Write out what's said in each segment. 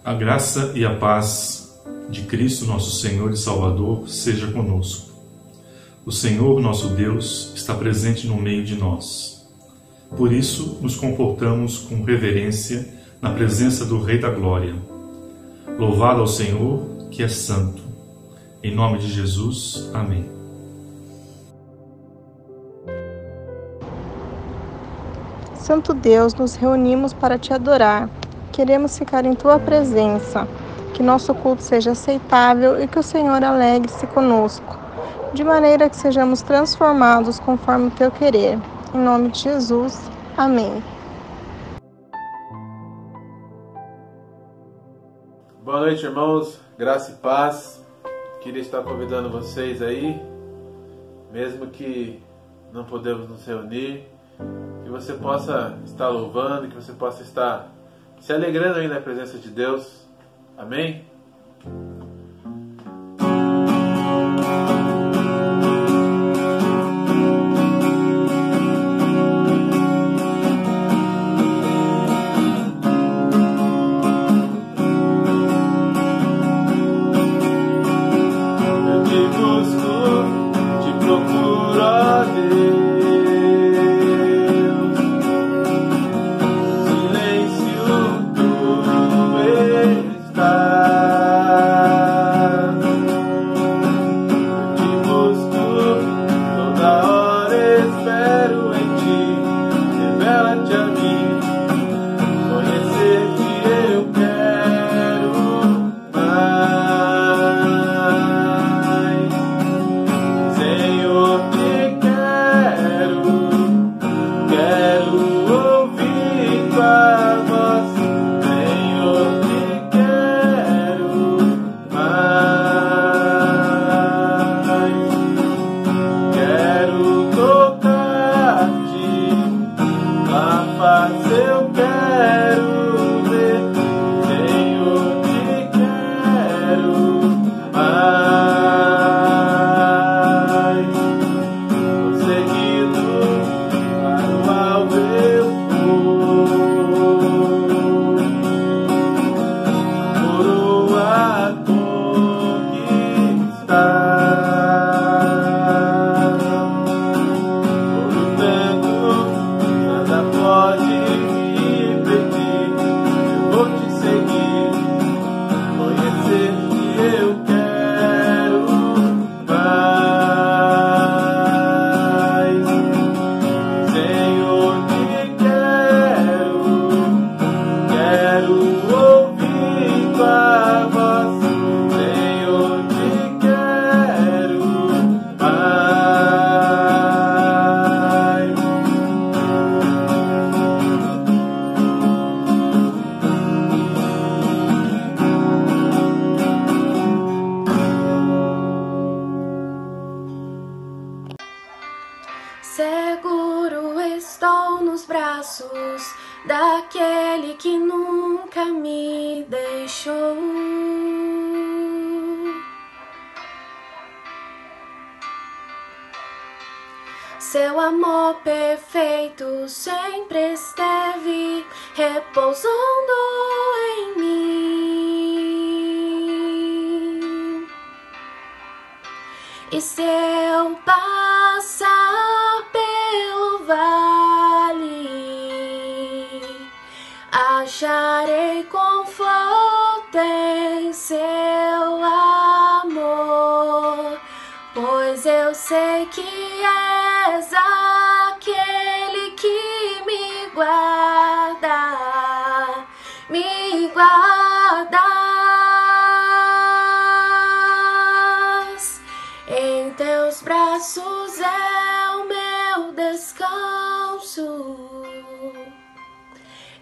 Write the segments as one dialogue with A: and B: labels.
A: A graça e a paz de Cristo, nosso Senhor e Salvador, seja conosco. O Senhor, nosso Deus, está presente no meio de nós. Por isso, nos comportamos com reverência na presença do Rei da Glória. Louvado ao Senhor, que é santo. Em nome de Jesus. Amém.
B: Santo Deus, nos reunimos para te adorar. Queremos ficar em tua presença. Que nosso culto seja aceitável e que o Senhor alegre-se conosco, de maneira que sejamos transformados conforme o teu querer. Em nome de Jesus. Amém.
C: Boa noite, irmãos. Graça e paz. Queria estar convidando vocês aí, mesmo que não podemos nos reunir, que você possa estar louvando, que você possa estar se alegrando aí na presença de Deus. Amém?
D: Seguro estou nos braços daquele que nunca me deixou. Seu amor perfeito sempre esteve repousando em mim. E se eu passar pelo vale, acharei conforto em seu amor, pois eu sei que és aquele que me guarda, me guardas. Em teus braços é o meu descanso.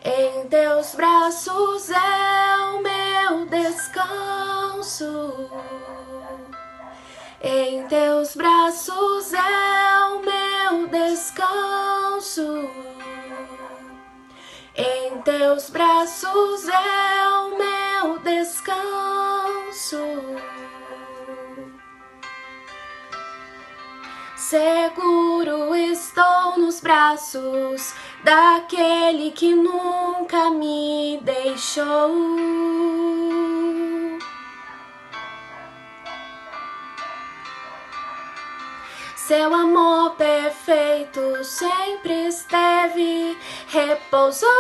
D: Em teus braços é o meu descanso. Em teus braços é o meu descanso. Em teus braços é o meu descanso. seguro estou nos braços daquele que nunca me deixou. Seu amor perfeito sempre esteve repousando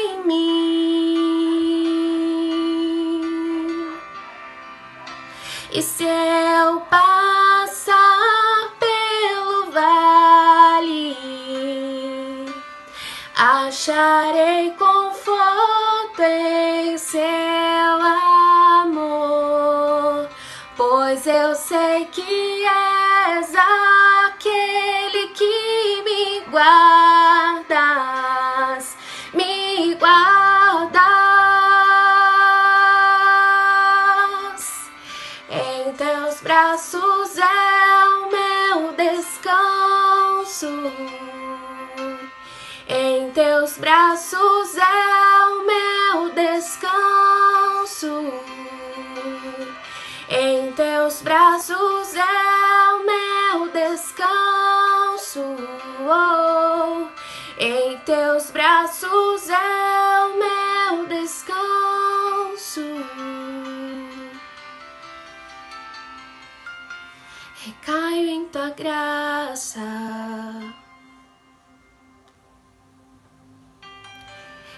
D: em mim. E se eu passar pelo vale, acharei conforto em seu amor, pois eu sei que és aquele que me guardas, me guardas. Em teus braços é o meu descanso, em teus braços é o meu descanso, em teus braços é o meu descanso, oh. Em teus braços é o meu descanso. Recaio em tua graça,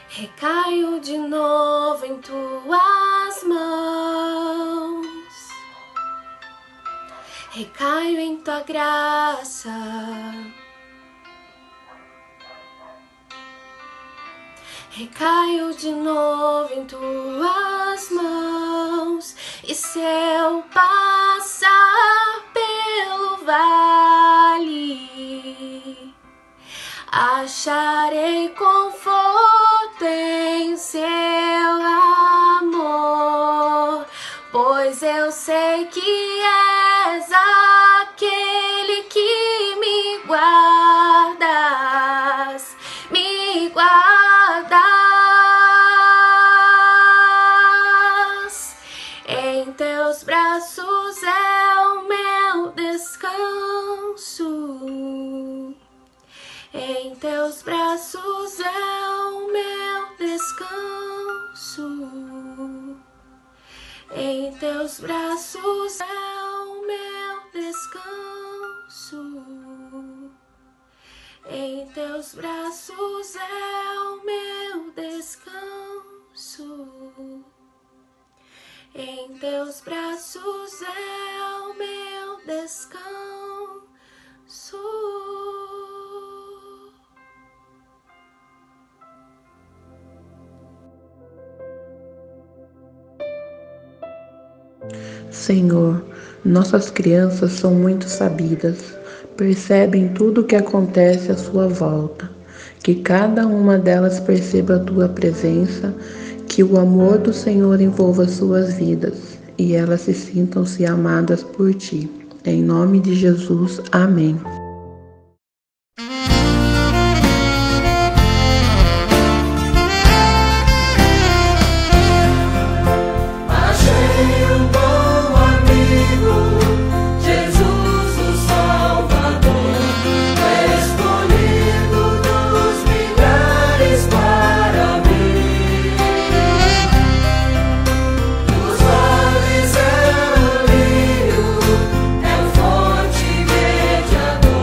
D: recaio de novo em tuas mãos, recaio em tua graça, recaio de novo em tuas mãos. E se eu passar pelo vale, acharei conforto em seu amor, pois eu sei que és aquele que me guardas, me guardas. Em teus braços é o meu descanso, em teus braços é o meu descanso, em teus braços é o meu descanso, em teus braços é o meu descanso, em teus braços é o meu descanso.
E: Senhor, nossas crianças são muito sabidas, percebem tudo o que acontece à sua volta. Que cada uma delas perceba a tua presença, que o amor do Senhor envolva suas vidas e elas se sintam-se amadas por ti. Em nome de Jesus, amém.
F: Fonte mediadora.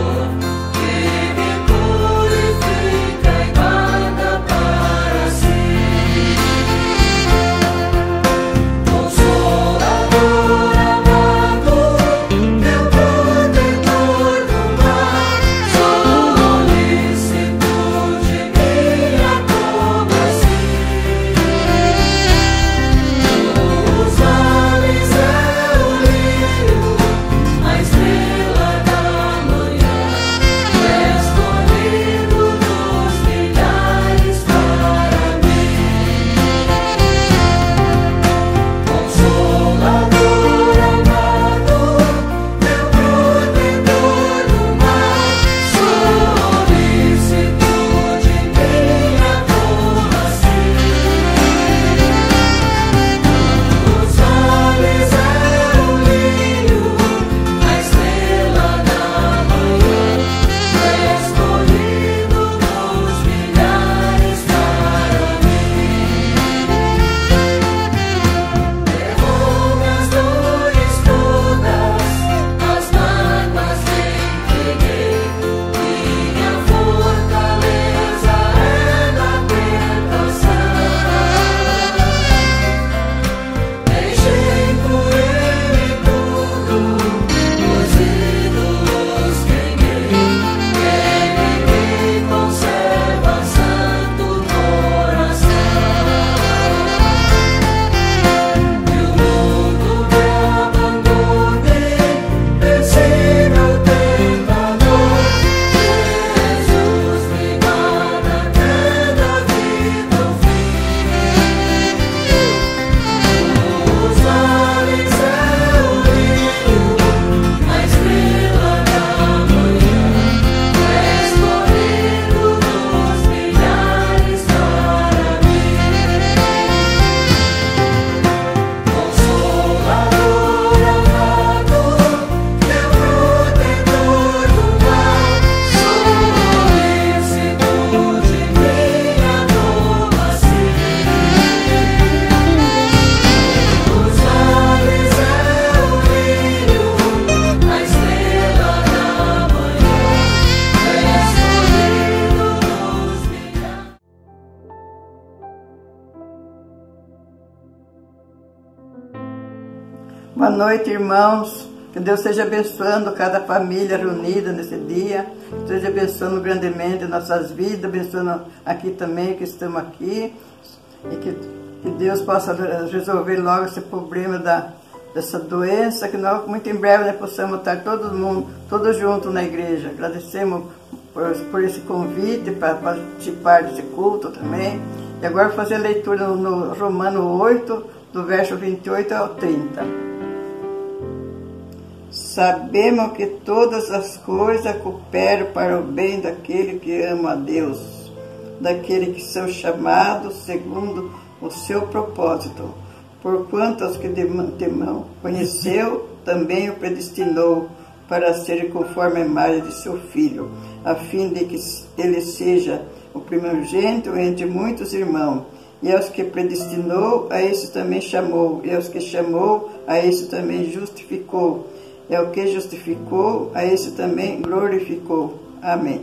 F: Boa noite, irmãos. Que Deus esteja abençoando cada família reunida nesse dia. Que esteja abençoando grandemente nossas vidas, abençoando aqui também que estamos aqui. E que Deus possa resolver logo esse problema dessa doença, que nós, muito em breve, nós possamos estar todos juntos na igreja. Agradecemos por esse convite para participar desse culto também. E agora fazer a leitura no Romano 8, do verso 28 ao 30. Sabemos que todas as coisas cooperam para o bem daquele que ama a Deus, daquele que são chamados segundo o seu propósito. Porquanto os que de antemão conheceu, também o predestinou para ser conforme a imagem de seu Filho, a fim de que ele seja o primogênito entre muitos irmãos. E aos que predestinou, a esse também chamou. E aos que chamou, a esse também justificou. E ao que justificou, a esse também glorificou. Amém.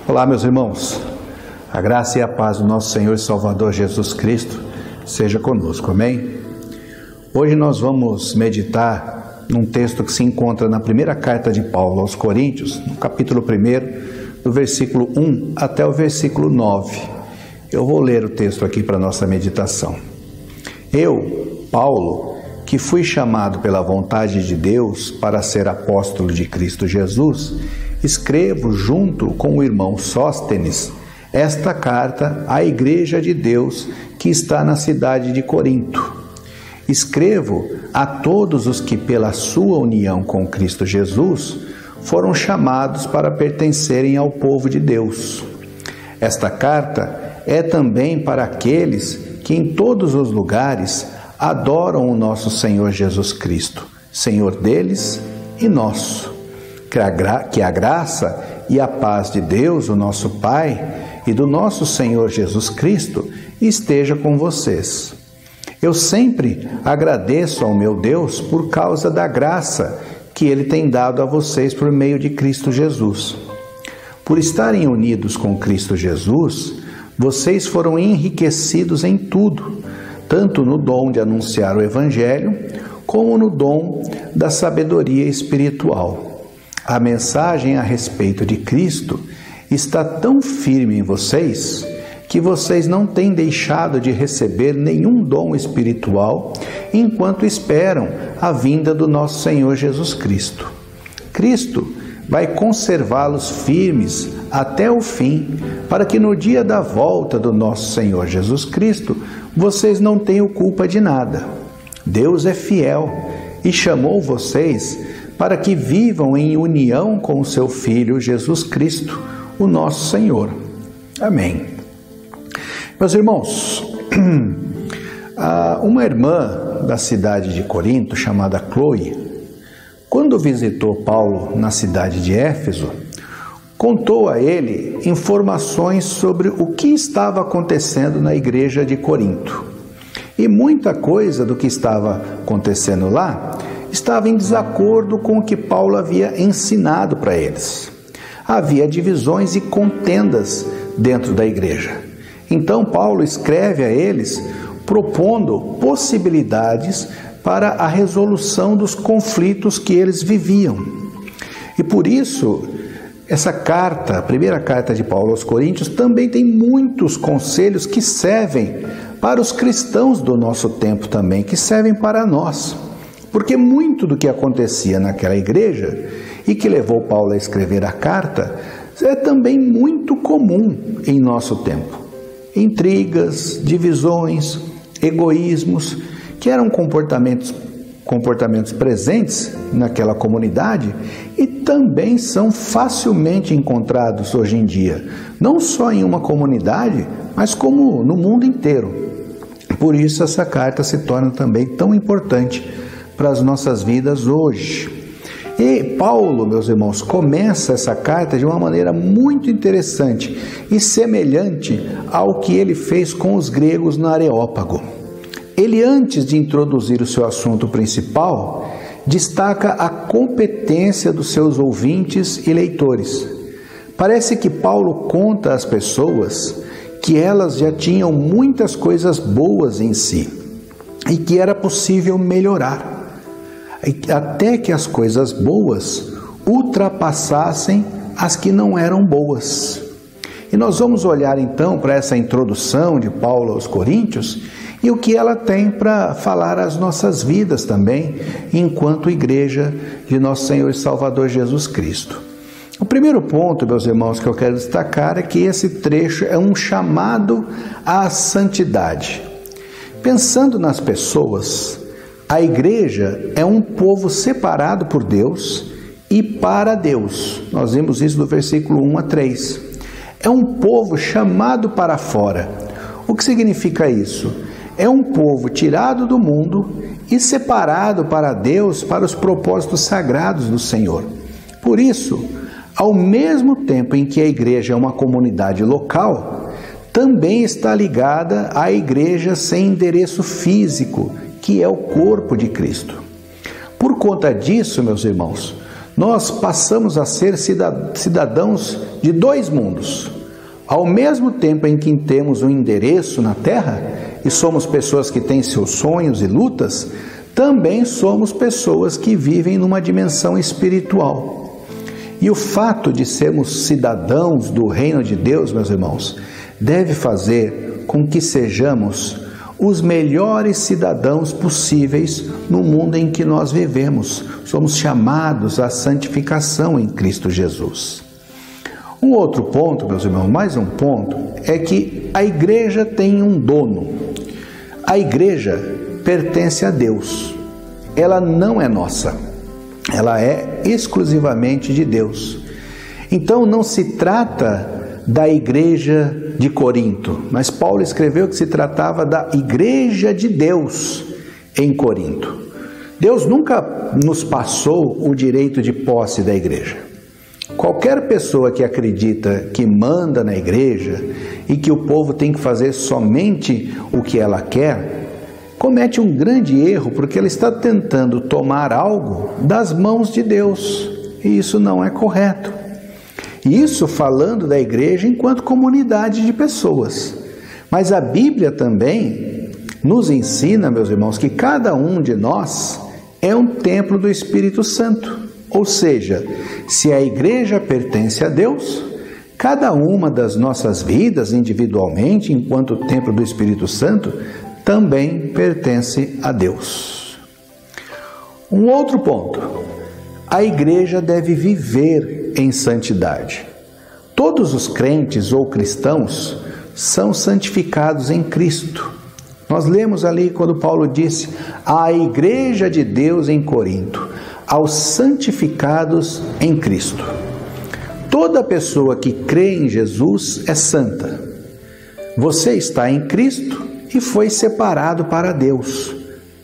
G: Olá, meus irmãos. A graça e a paz do nosso Senhor e Salvador Jesus Cristo seja conosco. Amém? Hoje nós vamos meditar num texto que se encontra na primeira carta de Paulo aos Coríntios, no capítulo 1, do versículo 1 até o versículo 9. Eu vou ler o texto aqui para nossa meditação. Eu, Paulo, que fui chamado pela vontade de Deus para ser apóstolo de Cristo Jesus, escrevo junto com o irmão Sóstenes esta carta à igreja de Deus que está na cidade de Corinto. Escrevo a todos os que, pela sua união com Cristo Jesus, foram chamados para pertencerem ao povo de Deus. Esta carta é também para aqueles que em todos os lugares adoram o nosso Senhor Jesus Cristo, Senhor deles e nosso. Que a graça e a paz de Deus, o nosso Pai, e do nosso Senhor Jesus Cristo esteja com vocês. Eu sempre agradeço ao meu Deus por causa da graça que Ele tem dado a vocês por meio de Cristo Jesus. Por estarem unidos com Cristo Jesus, vocês foram enriquecidos em tudo, tanto no dom de anunciar o Evangelho, como no dom da sabedoria espiritual. A mensagem a respeito de Cristo está tão firme em vocês que vocês não têm deixado de receber nenhum dom espiritual enquanto esperam a vinda do nosso Senhor Jesus Cristo. Cristo vai conservá-los firmes até o fim, para que no dia da volta do nosso Senhor Jesus Cristo, vocês não tenham culpa de nada. Deus é fiel e chamou vocês para que vivam em união com o seu Filho Jesus Cristo, o nosso Senhor. Amém. Meus irmãos, uma irmã da cidade de Corinto, chamada Chloe, quando visitou Paulo na cidade de Éfeso, contou a ele informações sobre o que estava acontecendo na igreja de Corinto. E muita coisa do que estava acontecendo lá estava em desacordo com o que Paulo havia ensinado para eles. Havia divisões e contendas dentro da igreja. Então Paulo escreve a eles propondo possibilidades para a resolução dos conflitos que eles viviam. E por isso, essa carta, a primeira carta de Paulo aos Coríntios, também tem muitos conselhos que servem para os cristãos do nosso tempo também, que servem para nós. Porque muito do que acontecia naquela igreja e que levou Paulo a escrever a carta é também muito comum em nosso tempo. Intrigas, divisões, egoísmos, que eram comportamentos presentes naquela comunidade e também são facilmente encontrados hoje em dia, não só em uma comunidade, mas como no mundo inteiro. Por isso essa carta se torna também tão importante para as nossas vidas hoje. E Paulo, meus irmãos, começa essa carta de uma maneira muito interessante e semelhante ao que ele fez com os gregos no Areópago. Ele, antes de introduzir o seu assunto principal, destaca a competência dos seus ouvintes e leitores. Parece que Paulo conta às pessoas que elas já tinham muitas coisas boas em si e que era possível melhorar, até que as coisas boas ultrapassassem as que não eram boas. E nós vamos olhar então para essa introdução de Paulo aos Coríntios e o que ela tem para falar às nossas vidas também, enquanto igreja de nosso Senhor e Salvador Jesus Cristo. O primeiro ponto, meus irmãos, que eu quero destacar é que esse trecho é um chamado à santidade. Pensando nas pessoas, a igreja é um povo separado por Deus e para Deus. Nós vimos isso do versículo 1 a 3. É um povo chamado para fora. O que significa isso? É um povo tirado do mundo e separado para Deus, para os propósitos sagrados do Senhor. Por isso, ao mesmo tempo em que a igreja é uma comunidade local, também está ligada à igreja sem endereço físico, que é o corpo de Cristo. Por conta disso, meus irmãos, nós passamos a ser cidadãos de dois mundos. Ao mesmo tempo em que temos um endereço na terra e somos pessoas que têm seus sonhos e lutas, também somos pessoas que vivem numa dimensão espiritual. E o fato de sermos cidadãos do reino de Deus, meus irmãos, deve fazer com que sejamos os melhores cidadãos possíveis no mundo em que nós vivemos. Somos chamados à santificação em Cristo Jesus. Um outro ponto, meus irmãos, mais um ponto, é que a igreja tem um dono. A igreja pertence a Deus. Ela não é nossa. Ela é exclusivamente de Deus. Então não se trata da igreja de Corinto, mas Paulo escreveu que se tratava da igreja de Deus em Corinto. Deus nunca nos passou o direito de posse da igreja. Qualquer pessoa que acredita que manda na igreja e que o povo tem que fazer somente o que ela quer, comete um grande erro, porque ela está tentando tomar algo das mãos de Deus, e isso não é correto. Isso falando da igreja enquanto comunidade de pessoas. Mas a Bíblia também nos ensina, meus irmãos, que cada um de nós é um templo do Espírito Santo. Ou seja, se a igreja pertence a Deus, cada uma das nossas vidas individualmente, enquanto templo do Espírito Santo, também pertence a Deus. Um outro ponto, a igreja deve viver em santidade. Todos os crentes ou cristãos são santificados em Cristo. Nós lemos ali quando Paulo disse, à igreja de Deus em Corinto, aos santificados em Cristo. Toda pessoa que crê em Jesus é santa. Você está em Cristo e foi separado para Deus,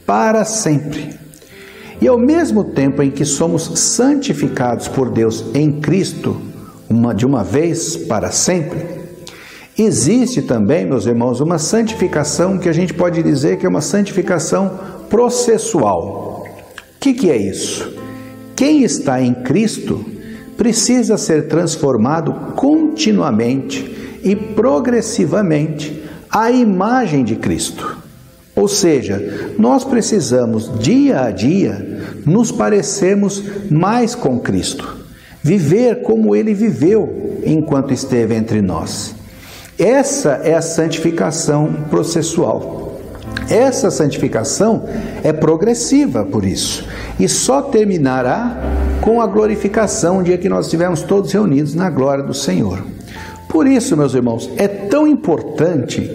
G: para sempre. E ao mesmo tempo em que somos santificados por Deus em Cristo, de uma vez para sempre, existe também, meus irmãos, uma santificação que a gente pode dizer que é uma santificação processual. O que é isso? Quem está em Cristo precisa ser transformado continuamente e progressivamente à imagem de Cristo. Ou seja, nós precisamos dia a dia nos parecermos mais com Cristo, viver como Ele viveu enquanto esteve entre nós. Essa é a santificação processual. Essa santificação é progressiva por isso, e só terminará com a glorificação, o dia que nós estivermos todos reunidos na glória do Senhor. Por isso, meus irmãos, é tão importante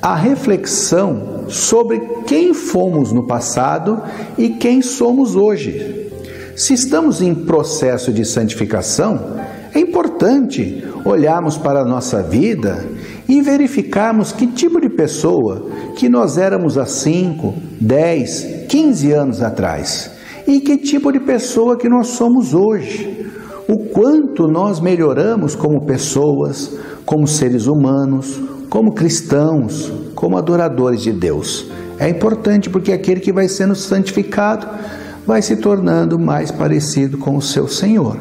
G: a reflexão sobre quem fomos no passado e quem somos hoje. Se estamos em processo de santificação, é importante olharmos para a nossa vida e verificarmos que tipo de pessoa que nós éramos há 5, 10, 15 anos atrás e que tipo de pessoa que nós somos hoje. O quanto nós melhoramos como pessoas, como seres humanos, como cristãos, como adoradores de Deus. É importante porque aquele que vai sendo santificado vai se tornando mais parecido com o seu Senhor.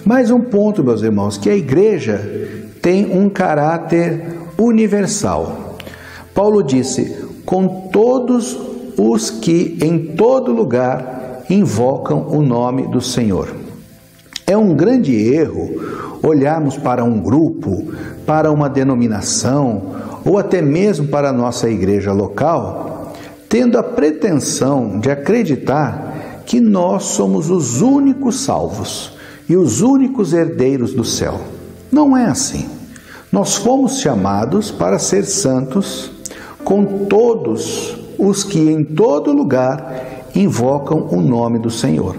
G: Mais um ponto, meus irmãos, que a igreja tem um caráter universal. Paulo disse: com todos os que em todo lugar invocam o nome do Senhor. É um grande erro olharmos para um grupo, para uma denominação ou até mesmo para a nossa igreja local, tendo a pretensão de acreditar que nós somos os únicos salvos e os únicos herdeiros do céu. Não é assim. Nós fomos chamados para ser santos com todos os que em todo lugar invocam o nome do Senhor.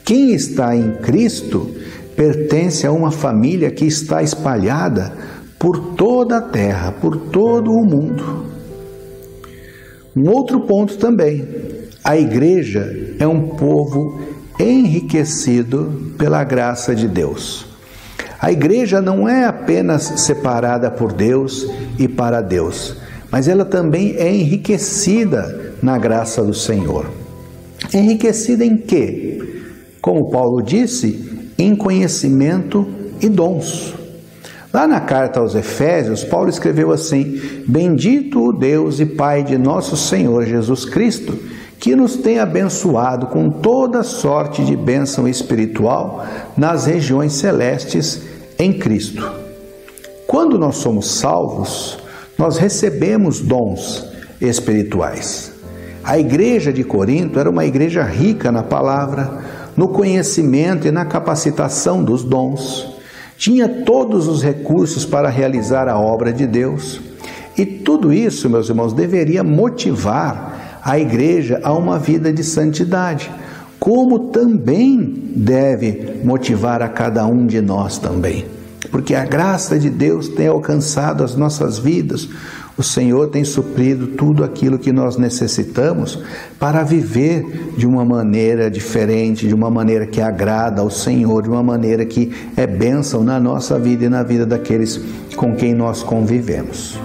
G: Quem está em Cristo pertence a uma família que está espalhada por toda a terra, por todo o mundo. Um outro ponto também: a igreja é um povo enriquecido pela graça de Deus. A igreja não é apenas separada por Deus e para Deus, mas ela também é enriquecida na graça do Senhor. Enriquecida em quê? Como Paulo disse, em conhecimento e dons. Lá na carta aos Efésios, Paulo escreveu assim: bendito o Deus e Pai de nosso Senhor Jesus Cristo, que nos tem abençoado com toda sorte de bênção espiritual nas regiões celestes em Cristo. Quando nós somos salvos, nós recebemos dons espirituais. A igreja de Corinto era uma igreja rica na palavra, no conhecimento e na capacitação dos dons. Tinha todos os recursos para realizar a obra de Deus. E tudo isso, meus irmãos, deveria motivar a igreja a uma vida de santidade, como também deve motivar a cada um de nós também. Porque a graça de Deus tem alcançado as nossas vidas. O Senhor tem suprido tudo aquilo que nós necessitamos para viver de uma maneira diferente, de uma maneira que agrada ao Senhor, de uma maneira que é bênção na nossa vida e na vida daqueles com quem nós convivemos.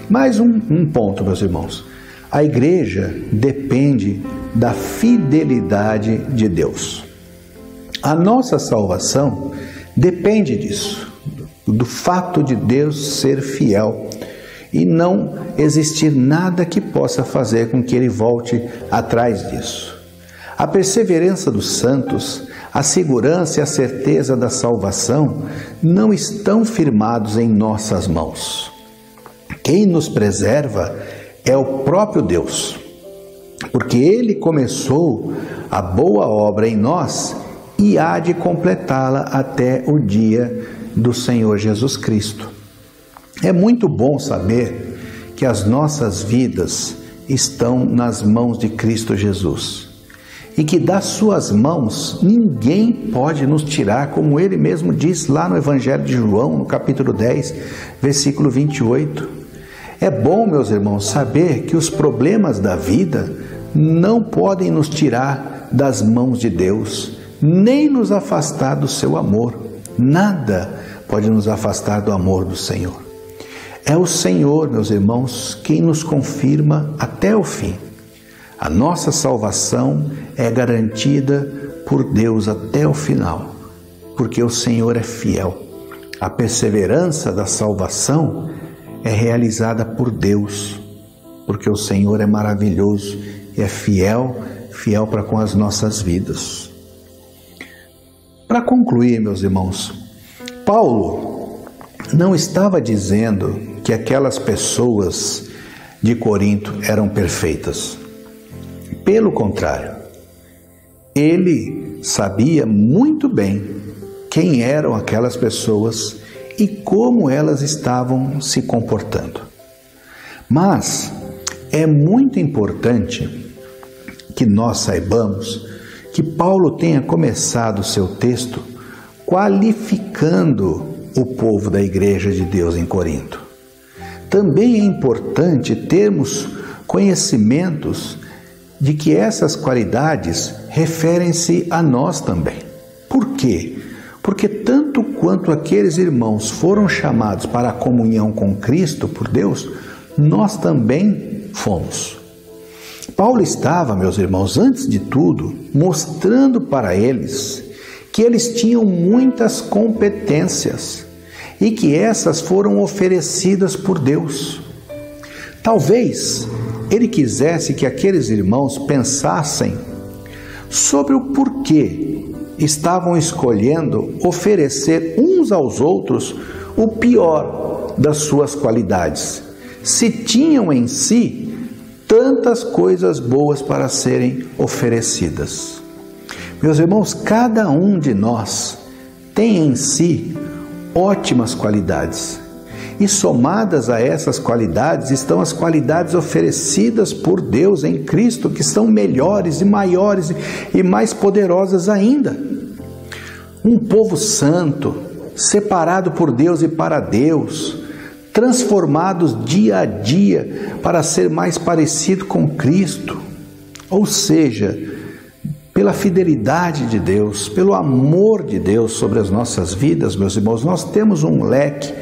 G: Mais um ponto, meus irmãos. A igreja depende da fidelidade de Deus. A nossa salvação depende disso, do fato de Deus ser fiel e não existir nada que possa fazer com que Ele volte atrás disso. A perseverança dos santos, a segurança e a certeza da salvação não estão firmados em nossas mãos. Quem nos preserva é o próprio Deus, porque Ele começou a boa obra em nós e há de completá-la até o dia do Senhor Jesus Cristo. É muito bom saber que as nossas vidas estão nas mãos de Cristo Jesus e que das suas mãos ninguém pode nos tirar, como Ele mesmo diz lá no Evangelho de João, no capítulo 10, versículo 28. É bom, meus irmãos, saber que os problemas da vida não podem nos tirar das mãos de Deus, nem nos afastar do seu amor. Nada pode nos afastar do amor do Senhor. É o Senhor, meus irmãos, quem nos confirma até o fim. A nossa salvação é garantida por Deus até o final, porque o Senhor é fiel. A perseverança da salvação é realizada por Deus, porque o Senhor é maravilhoso e é fiel para com as nossas vidas. Para concluir, meus irmãos, Paulo não estava dizendo que aquelas pessoas de Corinto eram perfeitas. Pelo contrário, ele sabia muito bem quem eram aquelas pessoas e como elas estavam se comportando. Mas é muito importante que nós saibamos que Paulo tenha começado o seu texto qualificando o povo da igreja de Deus em Corinto. Também é importante termos conhecimentos de que essas qualidades referem-se a nós também. Por quê? Porque tanto quanto aqueles irmãos foram chamados para a comunhão com Cristo por Deus, nós também fomos. Paulo estava, meus irmãos, antes de tudo, mostrando para eles que eles tinham muitas competências e que essas foram oferecidas por Deus. Talvez ele quisesse que aqueles irmãos pensassem sobre o porquê estavam escolhendo oferecer uns aos outros o pior das suas qualidades, se tinham em si tantas coisas boas para serem oferecidas. Meus irmãos, cada um de nós tem em si ótimas qualidades, e somadas a essas qualidades estão as qualidades oferecidas por Deus em Cristo, que são melhores e maiores e mais poderosas ainda. Um povo santo, separado por Deus e para Deus, transformados dia a dia para ser mais parecido com Cristo. Ou seja, pela fidelidade de Deus, pelo amor de Deus sobre as nossas vidas, meus irmãos, nós temos um leque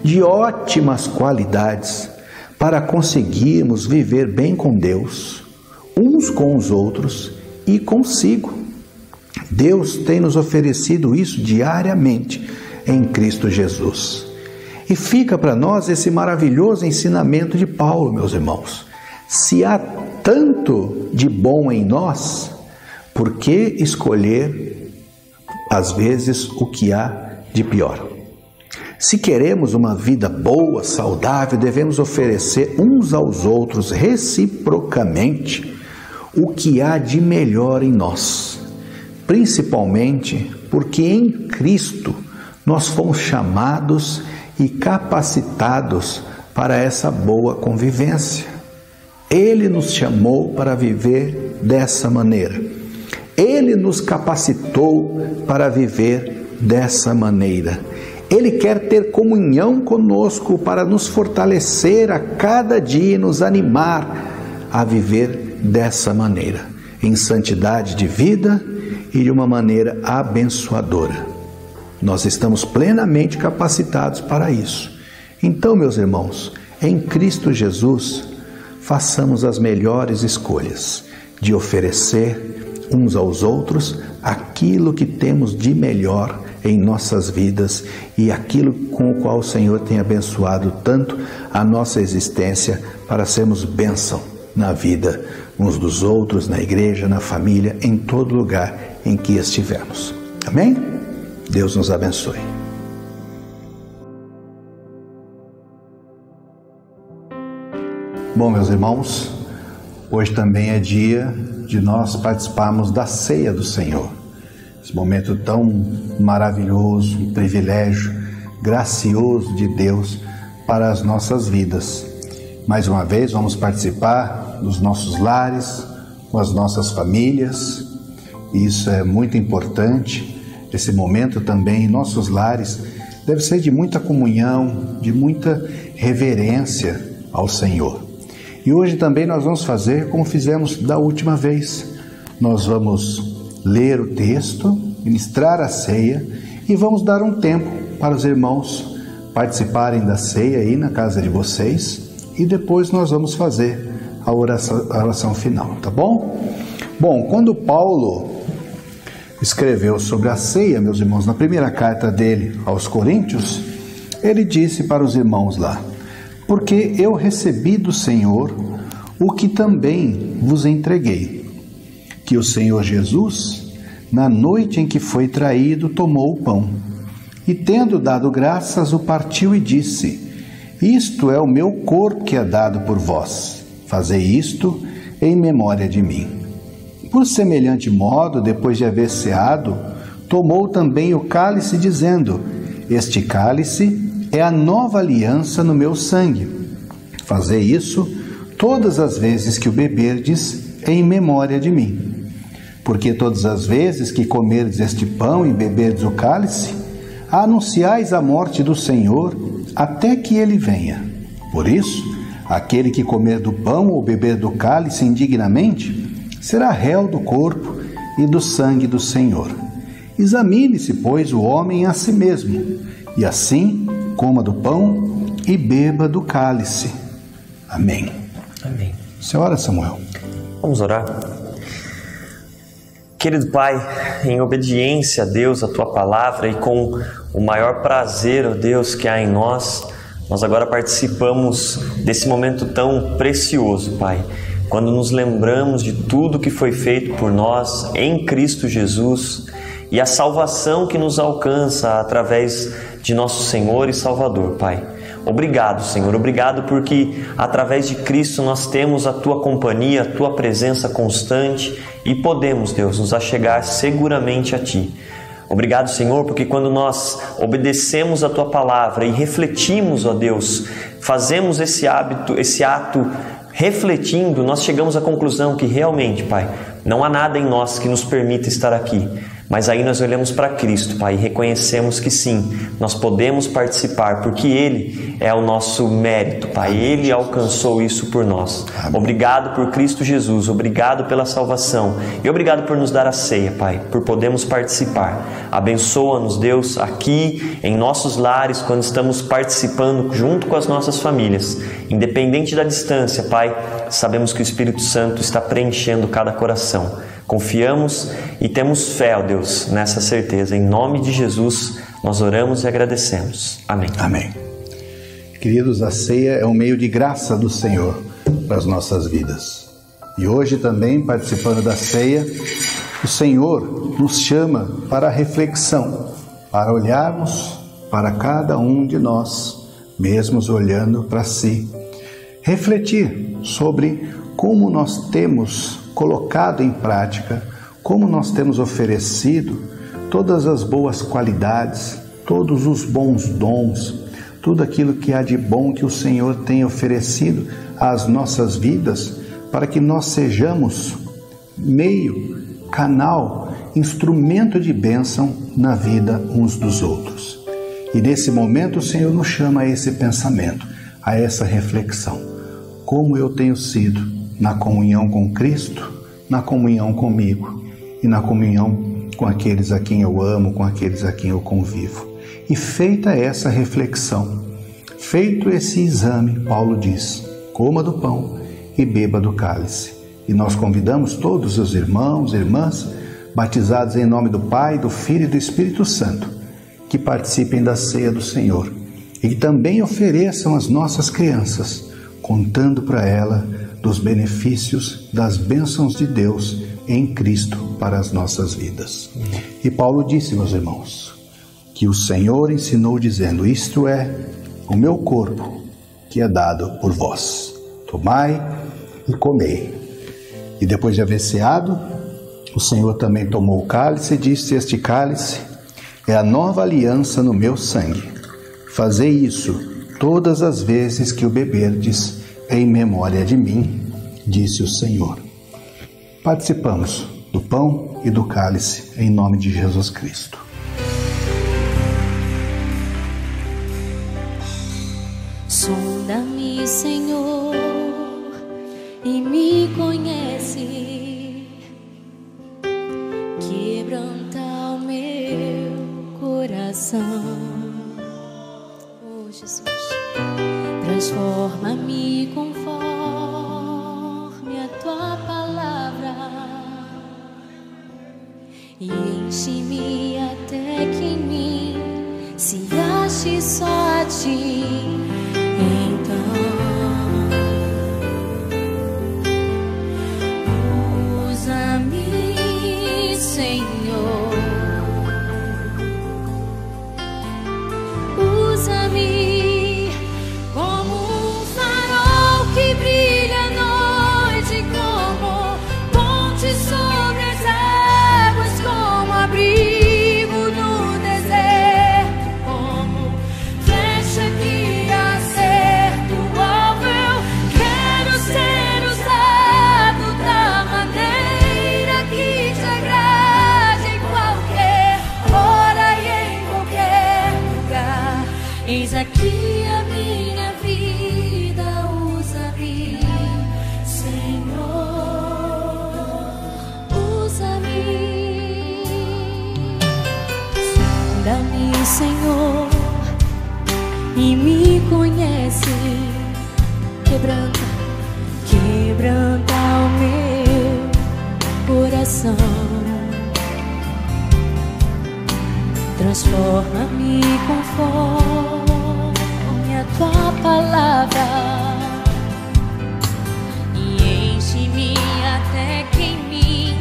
G: de ótimas qualidades para conseguirmos viver bem com Deus, uns com os outros e consigo. Deus tem nos oferecido isso diariamente em Cristo Jesus. E fica para nós esse maravilhoso ensinamento de Paulo, meus irmãos. Se há tanto de bom em nós, por que escolher, às vezes, o que há de pior? Se queremos uma vida boa, saudável, devemos oferecer uns aos outros reciprocamente o que há de melhor em nós, principalmente porque em Cristo nós fomos chamados e capacitados para essa boa convivência. Ele nos chamou para viver dessa maneira. Ele nos capacitou para viver dessa maneira. Ele quer ter comunhão conosco para nos fortalecer a cada dia e nos animar a viver dessa maneira, em santidade de vida e de uma maneira abençoadora. Nós estamos plenamente capacitados para isso. Então, meus irmãos, em Cristo Jesus, façamos as melhores escolhas de oferecer uns aos outros aquilo que temos de melhor em nossas vidas e aquilo com o qual o Senhor tem abençoado tanto a nossa existência para sermos bênção na vida uns dos outros, na igreja, na família, em todo lugar em que estivermos. Amém? Deus nos abençoe. Bom, meus irmãos, hoje também é dia de nós participarmos da ceia do Senhor. Esse momento tão maravilhoso, um privilégio gracioso de Deus para as nossas vidas. Mais uma vez, vamos participar dos nossos lares, com as nossas famílias. Isso é muito importante. Esse momento também em nossos lares deve ser de muita comunhão, de muita reverência ao Senhor. E hoje também nós vamos fazer como fizemos da última vez. Nós vamos ler o texto, ministrar a ceia e vamos dar um tempo para os irmãos participarem da ceia aí na casa de vocês e depois nós vamos fazer a oração final, tá bom? Bom, quando Paulo escreveu sobre a ceia, meus irmãos, na primeira carta dele aos Coríntios, ele disse para os irmãos lá: porque eu recebi do Senhor o que também vos entreguei, que o Senhor Jesus, na noite em que foi traído, tomou o pão, e tendo dado graças, o partiu e disse: isto é o meu corpo que é dado por vós, fazei isto em memória de mim. Por semelhante modo, depois de haver ceado, tomou também o cálice, dizendo: este cálice é a nova aliança no meu sangue. Fazei isso todas as vezes que o beberdes em memória de mim. Porque todas as vezes que comerdes este pão e beberdes o cálice, anunciais a morte do Senhor até que ele venha. Por isso, aquele que comer do pão ou beber do cálice indignamente, será réu do corpo e do sangue do Senhor. Examine-se, pois, o homem a si mesmo, e assim coma do pão e beba do cálice. Amém.
H: Amém.
G: Você ora, Samuel?
H: Vamos orar. Querido Pai, em obediência a Deus, a Tua palavra, e com o maior prazer, ó Deus, que há em nós agora participamos desse momento tão precioso, Pai, quando nos lembramos de tudo que foi feito por nós em Cristo Jesus e a salvação que nos alcança através de nosso Senhor e Salvador, Pai. Obrigado, Senhor, obrigado porque através de Cristo nós temos a Tua companhia, a Tua presença constante e podemos, Deus, nos achegar seguramente a Ti. Obrigado, Senhor, porque quando nós obedecemos a Tua palavra e refletimos, ó Deus, fazemos esse ato refletindo, nós chegamos à conclusão que realmente, Pai, não há nada em nós que nos permita estar aqui. Mas aí nós olhamos para Cristo, Pai, e reconhecemos que sim, nós podemos participar, porque Ele é o nosso mérito, Pai. Ele alcançou isso por nós. Obrigado por Cristo Jesus, obrigado pela salvação e obrigado por nos dar a ceia, Pai, por podermos participar. Abençoa-nos, Deus, aqui em nossos lares, quando estamos participando junto com as nossas famílias. Independente da distância, Pai, sabemos que o Espírito Santo está preenchendo cada coração. Confiamos e temos fé, ó Deus, nessa certeza. Em nome de Jesus, nós oramos e agradecemos. Amém.
G: Amém. Queridos, a ceia é um meio de graça do Senhor para as nossas vidas. E hoje também, participando da ceia, o Senhor nos chama para a reflexão, para olharmos para cada um de nós, mesmos olhando para si. Refletir sobre como nós temos colocado em prática, como nós temos oferecido todas as boas qualidades, todos os bons dons, tudo aquilo que há de bom que o Senhor tem oferecido às nossas vidas, para que nós sejamos meio, canal, instrumento de bênção na vida uns dos outros. E nesse momento o Senhor nos chama a esse pensamento, a essa reflexão. Como eu tenho sido na comunhão com Cristo, na comunhão comigo e na comunhão com aqueles a quem eu amo, com aqueles a quem eu convivo. E feita essa reflexão, feito esse exame, Paulo diz, coma do pão e beba do cálice. E nós convidamos todos os irmãos e irmãs, batizados em nome do Pai, do Filho e do Espírito Santo, que participem da ceia do Senhor e que também ofereçam às nossas crianças, contando para ela dos benefícios, das bênçãos de Deus em Cristo para as nossas vidas. E Paulo disse, meus irmãos, que o Senhor ensinou dizendo, isto é o meu corpo que é dado por vós. Tomai e comei. E depois de haver ceado, o Senhor também tomou o cálice e disse, este cálice é a nova aliança no meu sangue. Fazei isso todas as vezes que o beberdes em memória de mim, disse o Senhor. Participamos do pão e do cálice em nome de Jesus Cristo.
I: Sonda-me, Senhor, e me conhece. Quebranta o meu coração. Oh, Jesus. Transforma-me conforme a Tua palavra e enche-me até que em mim se ache só a Ti. Então usa-me, Senhor, usa-me eis aqui a minha vida, usa-me, Senhor, usa-me. Sonda-me, Senhor, e me conhece. Quebranta o meu coração. transforma-me conforme a tua palavra e enche-me até que em mim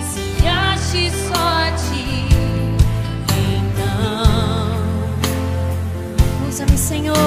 I: se ache só a ti. Então, usa-me, Senhor.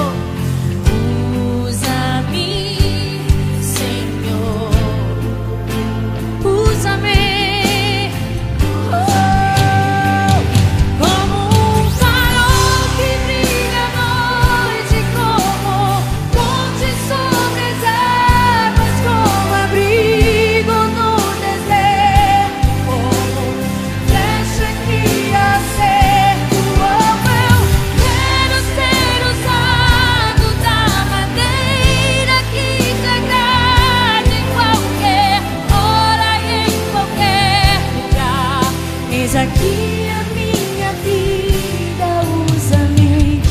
I: Aqui a minha vida, usa-me,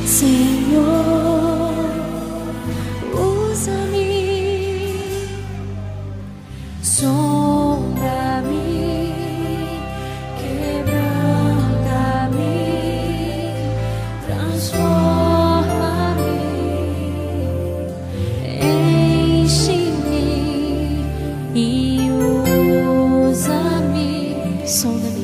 I: Senhor, usa-me, sonda-me, quebranta-me, transforma-me, enche-me e usa-me, sonda-me.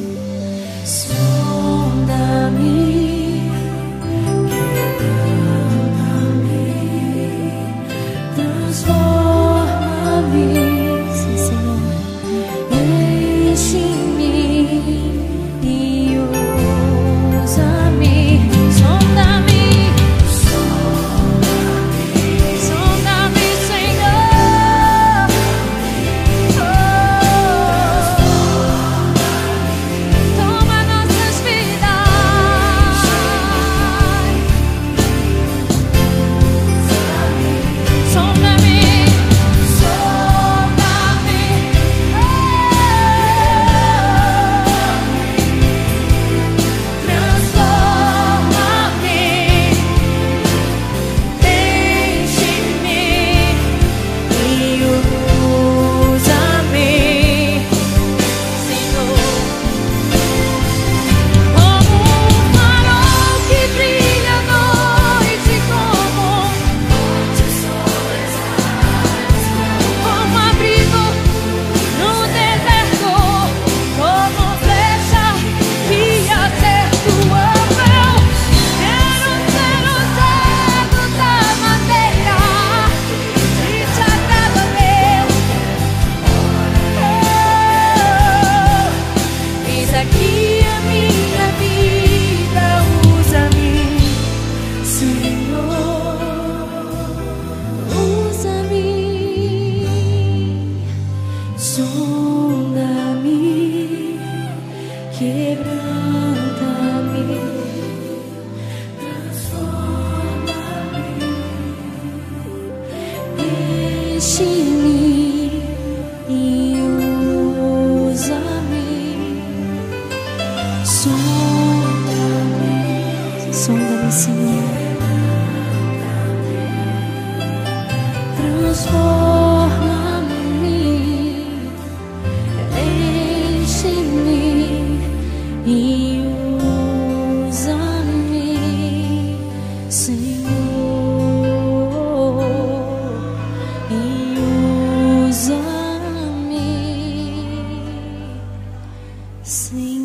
I: Sonda-me, Senhor, transforma-me, enche-me e usa-me, Senhor, e usa-me, Senhor.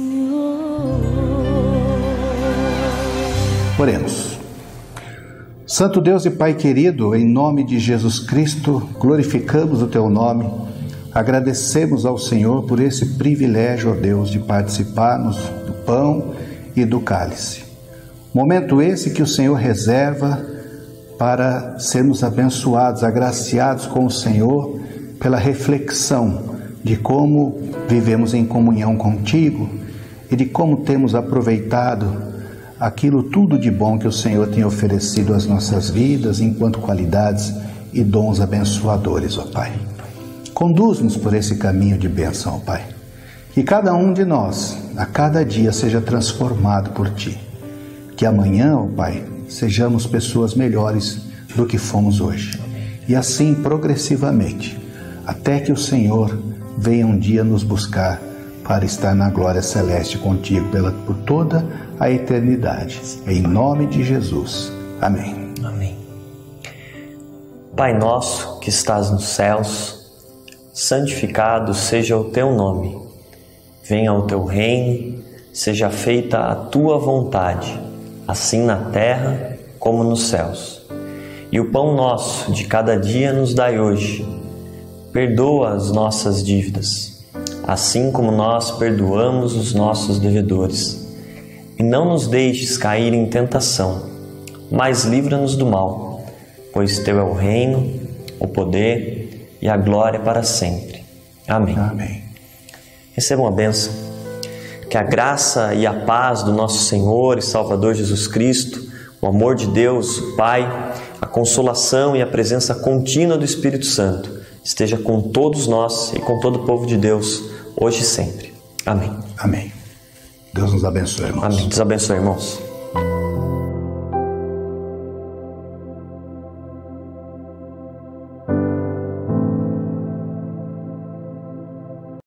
G: Oremos. Santo Deus e Pai querido, em nome de Jesus Cristo, glorificamos o Teu nome, agradecemos ao Senhor por esse privilégio, ó Deus, de participarmos do pão e do cálice. Momento esse que o Senhor reserva para sermos abençoados, agraciados com o Senhor pela reflexão de como vivemos em comunhão contigo e de como temos aproveitado aquilo tudo de bom que o Senhor tem oferecido às nossas vidas enquanto qualidades e dons abençoadores, ó Pai. Conduz-nos por esse caminho de bênção, ó Pai. Que cada um de nós, a cada dia, seja transformado por Ti. Que amanhã, ó Pai, sejamos pessoas melhores do que fomos hoje. E assim, progressivamente, até que o Senhor venha um dia nos buscar para estar na glória celeste contigo por toda a eternidade. Em nome de Jesus. Amém.
H: Amém. Pai nosso que estás nos céus, santificado seja o teu nome. Venha o teu reino, seja feita a tua vontade, assim na terra como nos céus. E o pão nosso de cada dia nos dai hoje. Perdoa as nossas dívidas, assim como nós perdoamos os nossos devedores. E não nos deixes cair em tentação, mas livra-nos do mal, pois teu é o reino, o poder e a glória para sempre. Amém.
G: Amém.
H: Recebam a bênção. Que a graça e a paz do nosso Senhor e Salvador Jesus Cristo, o amor de Deus, o Pai, a consolação e a presença contínua do Espírito Santo esteja com todos nós e com todo o povo de Deus, hoje e sempre. Amém.
G: Amém. Deus nos abençoe, irmãos.
H: Amém. Deus abençoe, irmãos.